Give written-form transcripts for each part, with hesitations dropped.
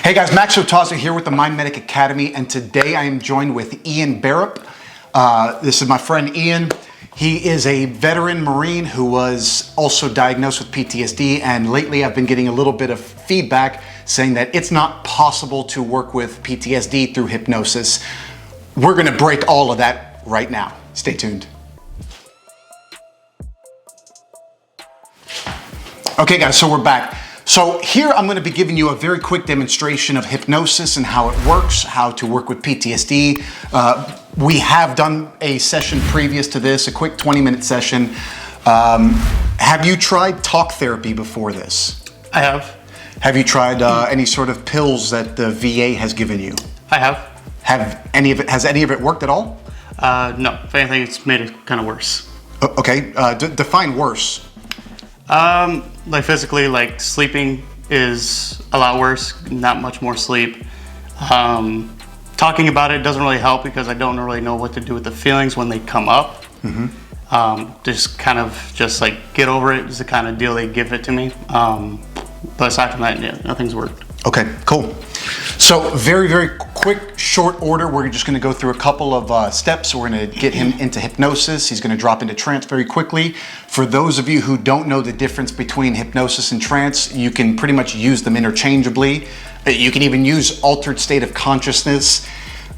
Hey guys, Max Otazu here with the Mind Medic Academy, and today I am joined with Ian Barrett. This is my friend Ian. He is a veteran Marine who was also diagnosed with PTSD, and lately I've been getting a little bit of feedback saying that it's not possible to work with PTSD through hypnosis. We're gonna break all of that right now. Stay tuned. Okay guys, so we're back. So here I'm going to be giving you a very quick demonstration of hypnosis and how it works, how to work with PTSD. We have done a session previous to this, a quick 20-minute session. Have you tried talk therapy before this? I have. Have you tried any sort of pills that the VA has given you? I have. Has any of it worked at all? No. If anything, it's made it kind of worse. Okay, define worse. Like physically, like sleeping is a lot worse, not much more sleep. Talking about it doesn't really help because I don't really know what to do with the feelings when they come up. Just like get over it is the kind of deal they give it to me. But aside from that, yeah, nothing's worked. Okay, cool. So very, very quick, short order. We're just going to go through a couple of steps. We're going to get him into hypnosis. He's going to drop into trance very quickly. For those of you who don't know the difference between hypnosis and trance, you can pretty much use them interchangeably. You can even use altered state of consciousness.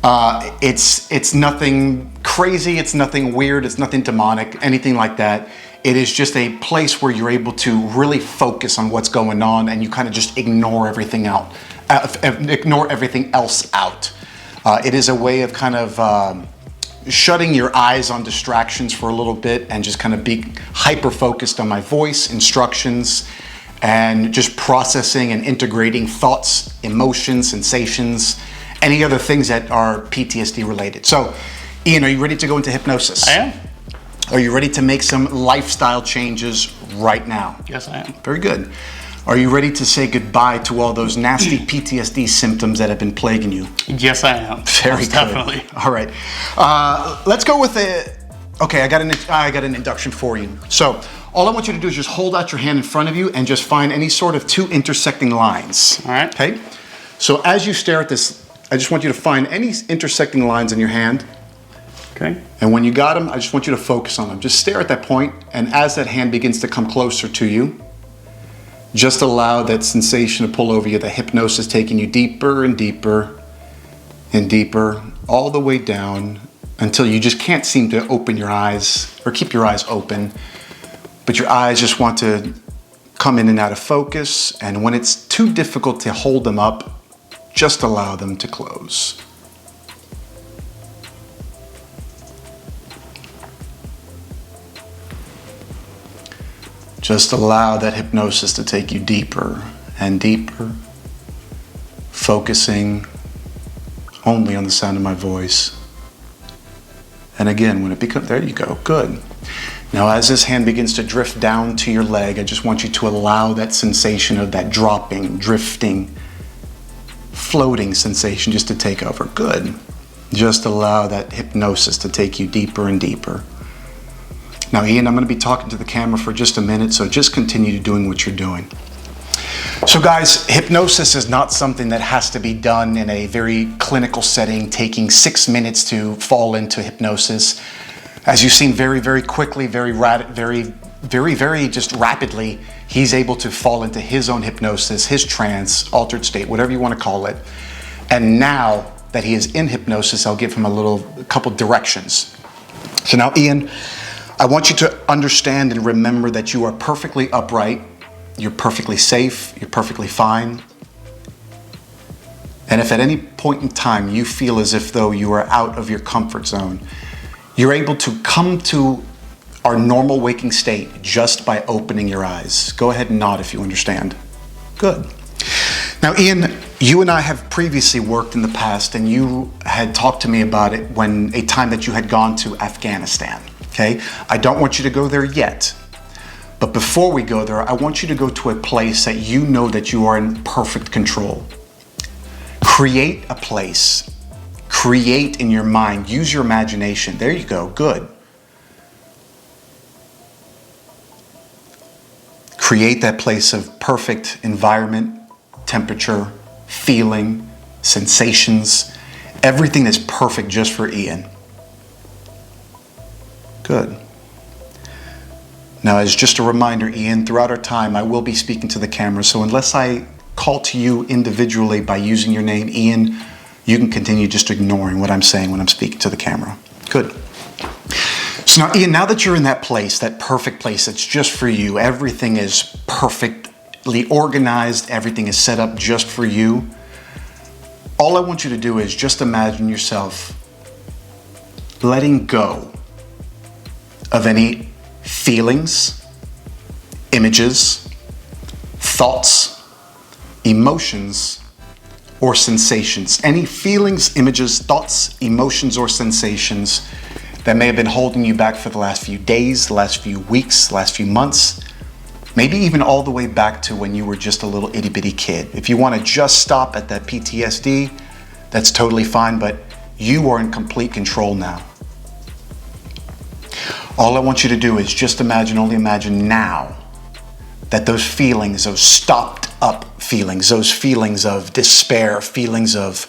It's nothing crazy. It's nothing weird. It's nothing demonic, anything like that. It is just a place where you're able to really focus on what's going on, and you kind of just ignore everything out, ignore everything else out. It is a way of kind of shutting your eyes on distractions for a little bit and just kind of be hyper focused on my voice, instructions, and just processing and integrating thoughts, emotions, sensations, any other things that are PTSD related. So, Ian, are you ready to go into hypnosis? I am. Are you ready to make some lifestyle changes right now? Yes, I am. Very good. Are you ready to say goodbye to all those nasty PTSD symptoms that have been plaguing you? Yes, I am. Very Most good. definitely. All right. Let's go with okay, I got an induction for you. So all I want you to do is just hold out your hand in front of you and just find any sort of two intersecting lines. All right. Okay? So as you stare at this, I just want you to find any intersecting lines in your hand. Okay. And when you got them, I just want you to focus on them. Just stare at that point, and as that hand begins to come closer to you, just allow that sensation to pull over you, the hypnosis taking you deeper and deeper and deeper, all the way down until you just can't seem to open your eyes or keep your eyes open, but your eyes just want to come in and out of focus, and when it's too difficult to hold them up, just allow them to close. Just allow that hypnosis to take you deeper and deeper, focusing only on the sound of my voice. And again, when it becomes, there you go, good. Now as this hand begins to drift down to your leg, I just want you to allow that sensation of that dropping, drifting, floating sensation just to take over. Good. Just allow that hypnosis to take you deeper and deeper. Now, Ian, I'm going to be talking to the camera for just a minute, so just continue doing what you're doing. So guys, hypnosis is not something that has to be done in a very clinical setting, taking 6 minutes to fall into hypnosis. As you've seen very, very quickly, very just rapidly, he's able to fall into his own hypnosis, his trance, altered state, whatever you want to call it. And now that he is in hypnosis, I'll give him a couple directions. So now, Ian, I want you to understand and remember that you are perfectly upright, you're perfectly safe, you're perfectly fine. And if at any point in time you feel as if though you are out of your comfort zone, you're able to come to our normal waking state just by opening your eyes. Go ahead and nod if you understand. Good. Now, Ian, you and I have previously worked in the past, and you had talked to me about it when a time that you had gone to Afghanistan. Okay, I don't want you to go there yet, but before we go there, I want you to go to a place that you know that you are in perfect control. Create a place, create in your mind, use your imagination. There you go, good. Create that place of perfect environment, temperature, feeling, sensations, everything is perfect just for Ian. Good. Now, as just a reminder, Ian, throughout our time, I will be speaking to the camera, so unless I call to you individually by using your name, Ian, you can continue just ignoring what I'm saying when I'm speaking to the camera. Good. So now, Ian, now that you're in that place, that perfect place that's just for you, everything is perfectly organized, everything is set up just for you, all I want you to do is just imagine yourself letting go of any feelings, images, thoughts, emotions, or sensations. Any feelings, images, thoughts, emotions, or sensations that may have been holding you back for the last few days, the last few weeks, the last few months, maybe even all the way back to when you were just a little itty bitty kid. If you want to just stop at that PTSD, that's totally fine, but you are in complete control now. All I want you to do is just imagine, only imagine now, that those feelings, those stopped up feelings, those feelings of despair, feelings of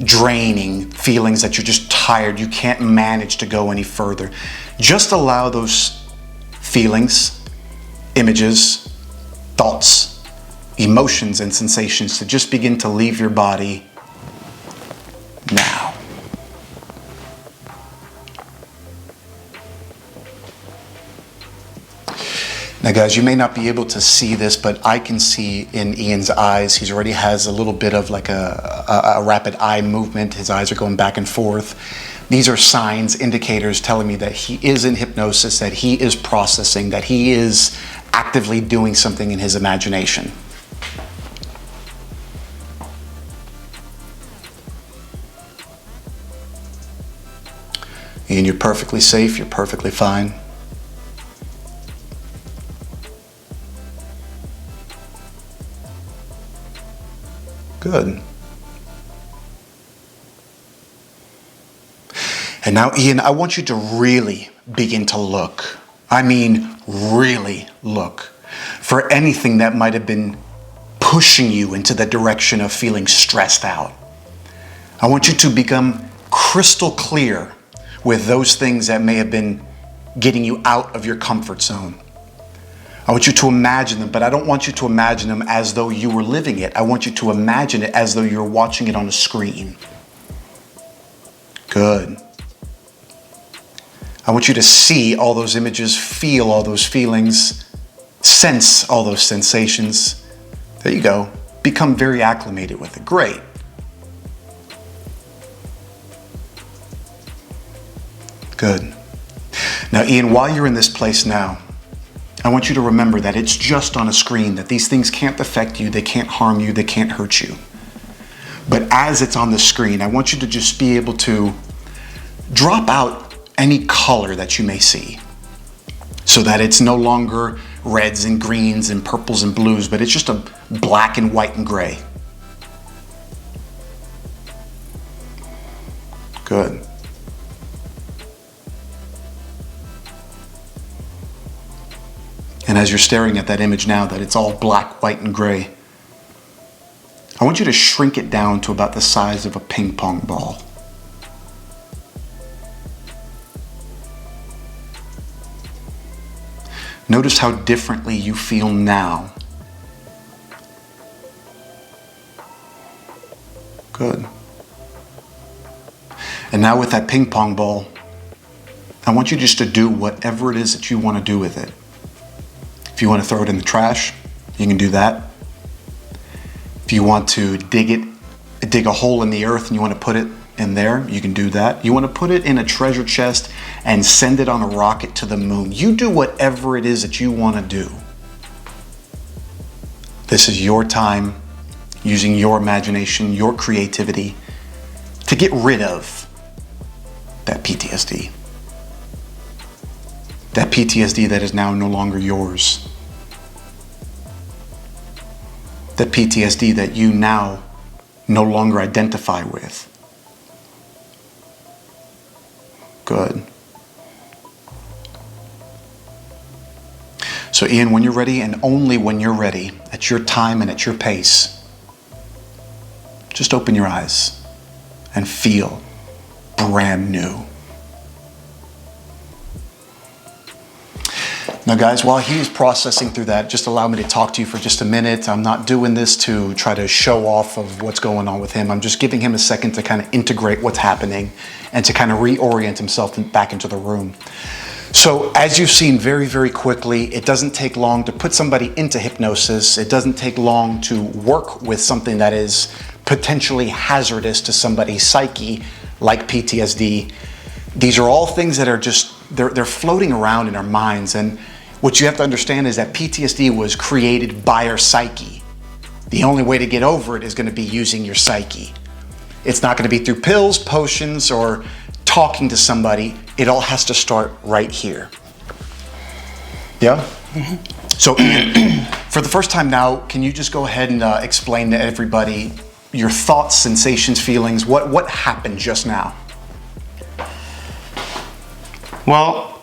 draining, feelings that you're just tired, you can't manage to go any further. Just allow those feelings, images, thoughts, emotions, and sensations to just begin to leave your body now. Now guys, you may not be able to see this, but I can see in Ian's eyes, he already has a little bit of like a rapid eye movement. His eyes are going back and forth. These are signs, indicators telling me that he is in hypnosis, that he is processing, that he is actively doing something in his imagination. Ian, you're perfectly safe, you're perfectly fine. Good. And now, Ian, I want you to really begin to look. I mean, really look for anything that might have been pushing you into the direction of feeling stressed out. I want you to become crystal clear with those things that may have been getting you out of your comfort zone. I want you to imagine them, but I don't want you to imagine them as though you were living it. I want you to imagine it as though you're watching it on a screen. Good. I want you to see all those images, feel all those feelings, sense all those sensations. There you go. Become very acclimated with it. Great. Good. Now, Ian, while you're in this place now, I want you to remember that it's just on a screen, that these things can't affect you, they can't harm you, they can't hurt you. But as it's on the screen, I want you to just be able to drop out any color that you may see, so that it's no longer reds and greens and purples and blues, but it's just a black and white and gray. Good. And as you're staring at that image now, that it's all black, white, and gray, I want you to shrink it down to about the size of a ping pong ball. Notice how differently you feel now. Good. And now with that ping pong ball, I want you just to do whatever it is that you want to do with it. If you want to throw it in the trash, you can do that. If you want to dig a hole in the earth and you want to put it in there, you can do that. You want to put it in a treasure chest and send it on a rocket to the moon. You do whatever it is that you want to do. This is your time, using your imagination, your creativity, to get rid of that PTSD. That PTSD that is now no longer yours. That PTSD that you now no longer identify with. Good. So Ian, when you're ready, and only when you're ready, at your time and at your pace, Just open your eyes and feel brand new. Now guys, while he's processing through that, just allow me to talk to you for just a minute. I'm not doing this to try to show off of what's going on with him. I'm just giving him a second to kind of integrate what's happening and to kind of reorient himself back into the room. So as you've seen very, very quickly, it doesn't take long to put somebody into hypnosis. It doesn't take long to work with something that is potentially hazardous to somebody's psyche, like PTSD. These are all things that are just, they're floating around in our minds. And what you have to understand is that PTSD was created by our psyche. The only way to get over it is going to be using your psyche. It's not going to be through pills, potions, or talking to somebody. It all has to start right here. Yeah? Mm-hmm. So Ian, for the first time now, can you just go ahead and explain to everybody your thoughts, sensations, feelings? What happened just now? Well,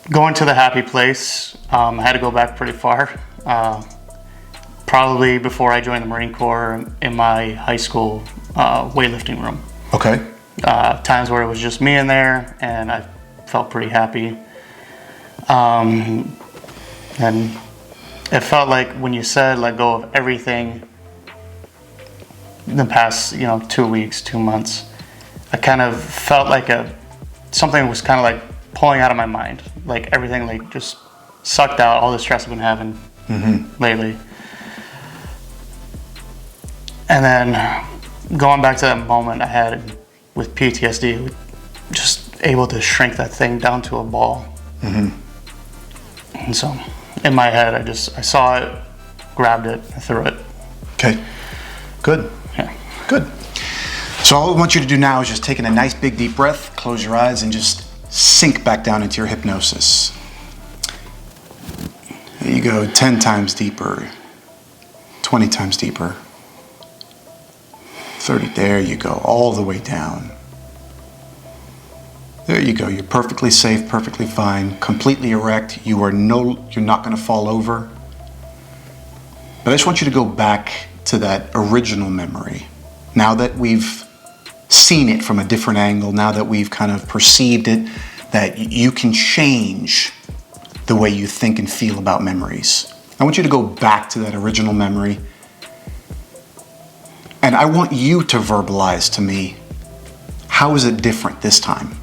going to the happy place, I had to go back pretty far. Probably before I joined the Marine Corps, in my high school weightlifting room. Okay. Times where it was just me in there, and I felt pretty happy. And it felt like when you said let go of everything in the past, 2 weeks, 2 months, I kind of felt like something was kind of like pulling out of my mind. Like everything like just sucked out all the stress I've been having lately. And then going back to that moment I had with PTSD, just able to shrink that thing down to a ball. And so in my head, I saw it, grabbed it, I threw it. Okay, good. Yeah. Good. So all I want you to do now is just taking a nice big deep breath, close your eyes, and just sink back down into your hypnosis. There you go, 10 times deeper, 20 times deeper, 30, there you go, all the way down. There you go, you're perfectly safe, perfectly fine, completely erect. You're not gonna fall over. But I just want you to go back to that original memory. Now that we've seen it from a different angle, now that we've kind of perceived it, that you can change the way you think and feel about memories. I want you to go back to that original memory, and I want you to verbalize to me, how is it different this time?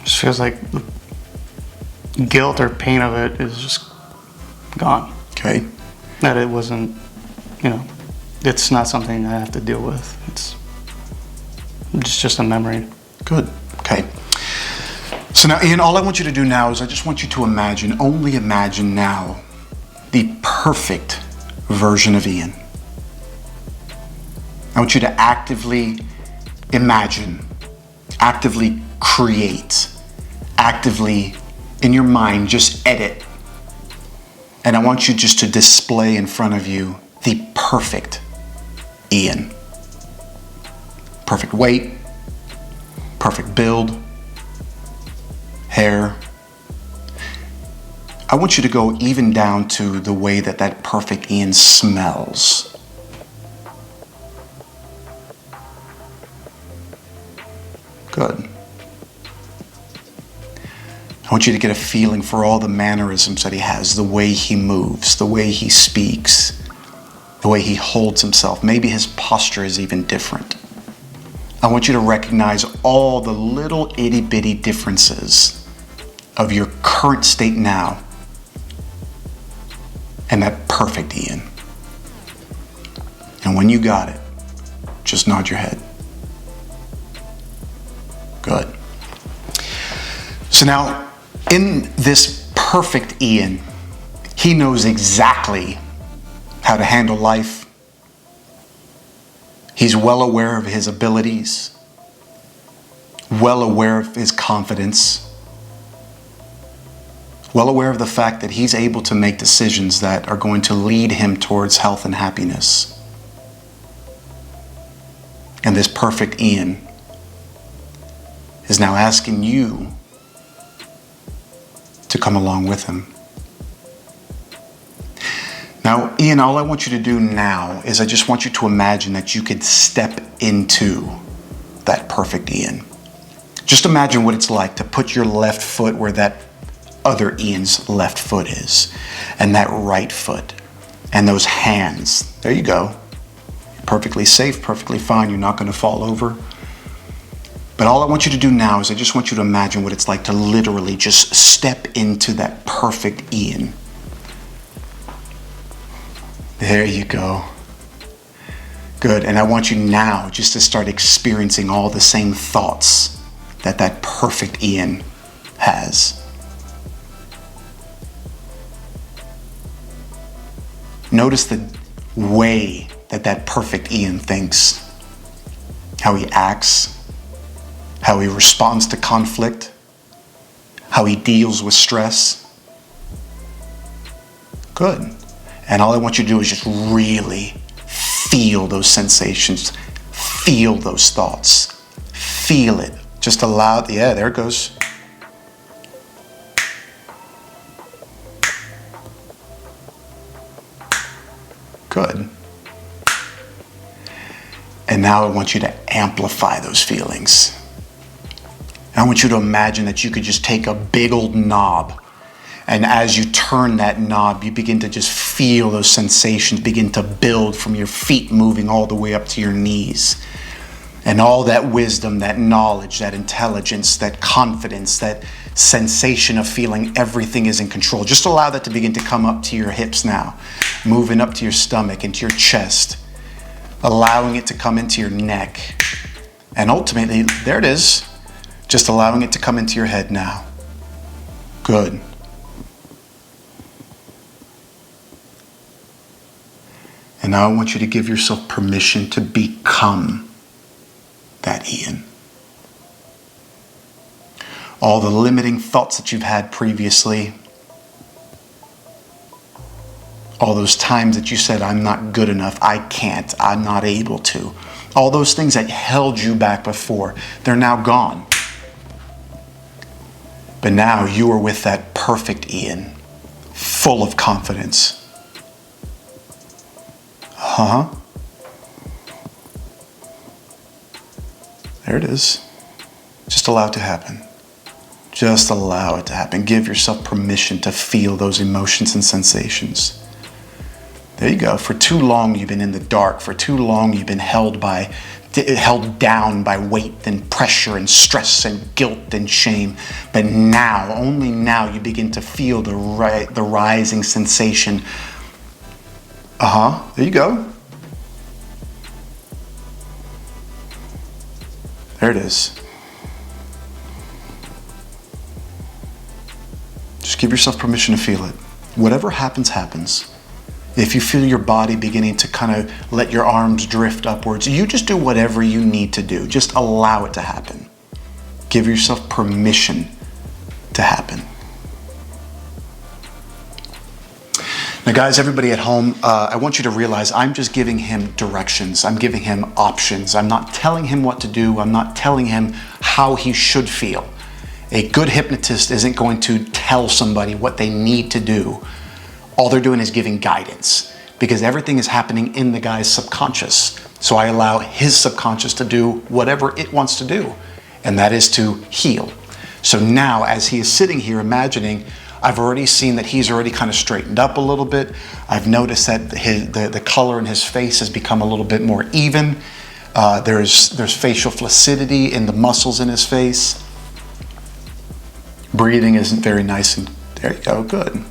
Just feels like the guilt or pain of it is just gone. Okay. That it wasn't, it's not something I have to deal with. It's just a memory. Good. Okay. So now, Ian, all I want you to do now is I just want you to only imagine now, the perfect version of Ian. I want you to actively imagine, actively create, actively in your mind just edit. And I want you just to display in front of you the perfect Ian. Perfect weight, perfect build, hair. I want you to go even down to the way that perfect Ian smells. Good. I want you to get a feeling for all the mannerisms that he has, the way he moves, the way he speaks, the way he holds himself. Maybe his posture is even different. I want you to recognize all the little itty-bitty differences of your current state now and that perfect Ian. And when you got it, just nod your head. Good. So now, in this perfect Ian, he knows exactly how to handle life. He's well aware of his abilities, well aware of his confidence, well aware of the fact that he's able to make decisions that are going to lead him towards health and happiness. And this perfect Ian is now asking you to come along with him. Now, Ian, all I want you to do now is I just want you to imagine that you could step into that perfect Ian. Just imagine what it's like to put your left foot where that other Ian's left foot is, and that right foot, and those hands. There you go. Perfectly safe, perfectly fine. You're not going to fall over. But all I want you to do now is I just want you to imagine what it's like to literally just step into that perfect Ian. There you go. Good. And I want you now just to start experiencing all the same thoughts that that perfect Ian has. Notice the way that that perfect Ian thinks, how he acts, how he responds to conflict, how he deals with stress. Good. And all I want you to do is just really feel those sensations, feel those thoughts, feel it. Just allow it. Yeah, there it goes. Good. And now I want you to amplify those feelings. I want you to imagine that you could just take a big old knob, and as you turn that knob, you begin to just feel those sensations begin to build from your feet moving all the way up to your knees. And all that wisdom, that knowledge, that intelligence, that confidence, that sensation of feeling everything is in control. Just allow that to begin to come up to your hips now, moving up to your stomach, into your chest, allowing it to come into your neck. And ultimately, there it is. Just allowing it to come into your head now. Good. And now I want you to give yourself permission to become that Ian. All the limiting thoughts that you've had previously, all those times that you said, I'm not good enough, I can't, I'm not able to. All those things that held you back before, they're now gone. But now you are with that perfect Ian, full of confidence. There it is. Just allow it to happen. Just allow it to happen. Give yourself permission to feel those emotions and sensations. There you go. For too long you've been in the dark. For too long you've been held down by weight and pressure and stress and guilt and shame. But now, only now, you begin to feel the rising sensation. There you go. There it is. Just give yourself permission to feel it. Whatever happens, happens. If you feel your body beginning to kind of let your arms drift upwards, you just do whatever you need to do. Just allow it to happen. Give yourself permission to happen. Now guys, everybody at home, I want you to realize I'm just giving him directions. I'm giving him options. I'm not telling him what to do. I'm not telling him how he should feel. A good hypnotist isn't going to tell somebody what they need to do. All they're doing is giving guidance, because everything is happening in the guy's subconscious. So I allow his subconscious to do whatever it wants to do, and that is to heal. So now, as he is sitting here imagining, I've already seen that he's already kind of straightened up a little bit. I've noticed that the color in his face has become a little bit more even. There's facial flaccidity in the muscles in his face. Breathing isn't very nice, and there you go, good.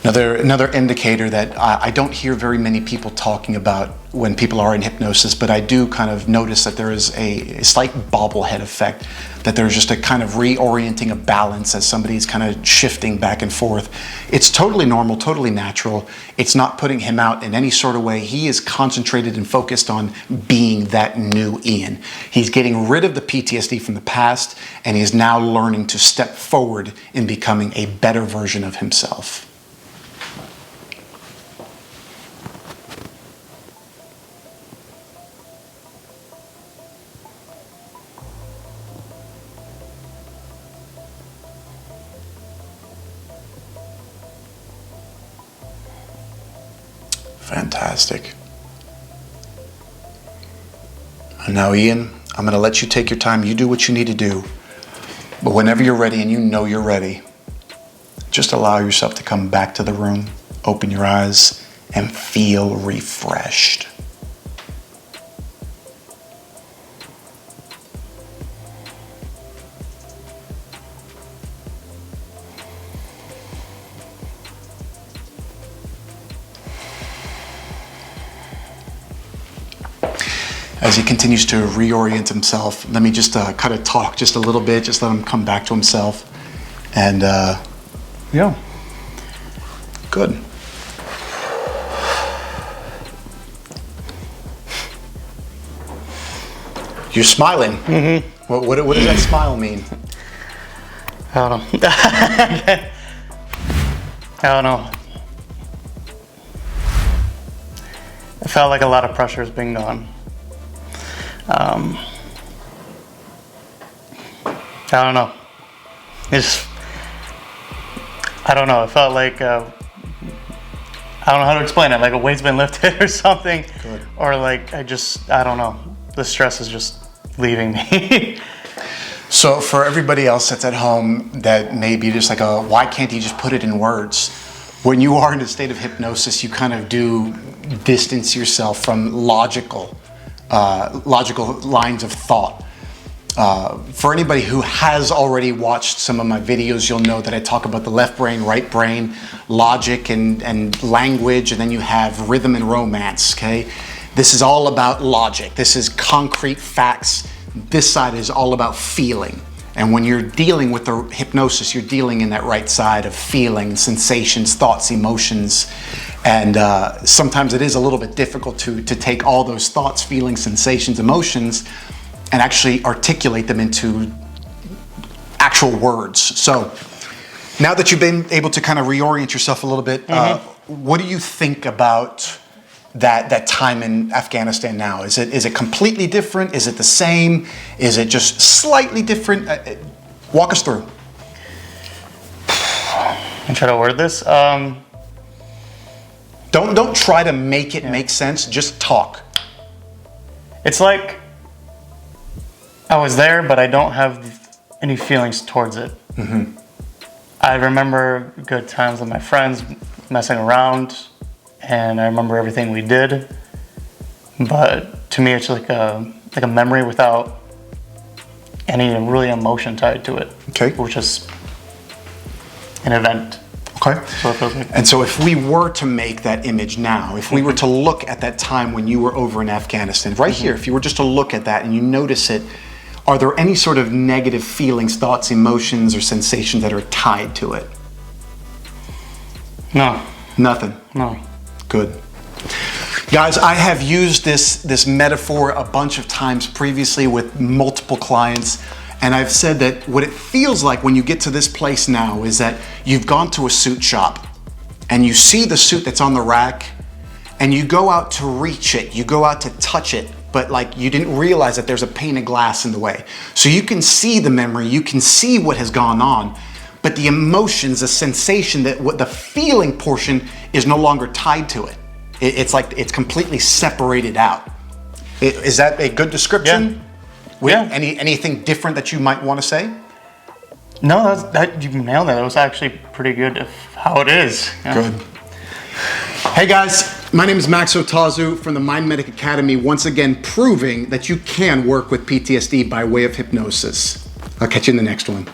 Another indicator that I don't hear very many people talking about when people are in hypnosis, but I do kind of notice that there is a slight bobblehead effect, that there's just a kind of reorienting of balance as somebody's kind of shifting back and forth. It's totally normal, totally natural. It's not putting him out in any sort of way. He is concentrated and focused on being that new Ian. He's getting rid of the PTSD from the past, and he is now learning to step forward in becoming a better version of himself. Fantastic. And now, Ian, I'm going to let you take your time. You do what you need to do. But whenever you're ready, and you know you're ready, just allow yourself to come back to the room, open your eyes, and feel refreshed. As he continues to reorient himself, let me just kind of talk just a little bit, just let him come back to himself. And yeah, good. You're smiling. Mm-hmm. What does that smile mean? I don't know. I don't know. I felt like a lot of pressure is being gone. I don't know. I don't know. It felt like, I don't know how to explain it, like a weight's been lifted or something. Good. Or like, I don't know. The stress is just leaving me. So for everybody else that's at home that may be just like, why can't he just put it in words? When you are in a state of hypnosis, you kind of do distance yourself from logical lines of thought. For anybody who has already watched some of my videos, you'll know that I talk about the left brain, right brain, logic and language, and then you have rhythm and romance, okay? This is all about logic. This is concrete facts. This side is all about feeling. And when you're dealing with the hypnosis, you're dealing in that right side of feeling, sensations, thoughts, emotions. And sometimes it is a little bit difficult to take all those thoughts, feelings, sensations, emotions, and actually articulate them into actual words. So now that you've been able to kind of reorient yourself a little bit, what do you think about that time in Afghanistan now? Is it completely different? Is it the same? Is it just slightly different? Walk us through. I'm trying to word this. Don't try to make it make sense. Just talk. It's like I was there, but I don't have any feelings towards it. Mm-hmm. I remember good times with my friends, messing around, and I remember everything we did. But to me, it's like a memory without any really emotion tied to it. Okay. Which is an event. Okay. So it feels like. And so if we were to make that image now, if we were to look at that time when you were over in Afghanistan, right here, if you were just to look at that and you notice it, are there any sort of negative feelings, thoughts, emotions, or sensations that are tied to it? No. Nothing? No. Good. Guys, I have used this metaphor a bunch of times previously with multiple clients, and I've said that what it feels like when you get to this place now is that you've gone to a suit shop and you see the suit that's on the rack and you go out to reach it, you go out to touch it, but like you didn't realize that there's a pane of glass in the way. So you can see the memory, you can see what has gone on, but the emotions, the sensation, what the feeling portion is no longer tied to it. It's like it's completely separated out. Is that a good description? Yeah. Anything different that you might want to say? No, that you nailed it. It was actually pretty good of how it is. Yeah. Good. Hey guys, my name is Max Otazu from the Mind Medic Academy, once again proving that you can work with PTSD by way of hypnosis. I'll catch you in the next one.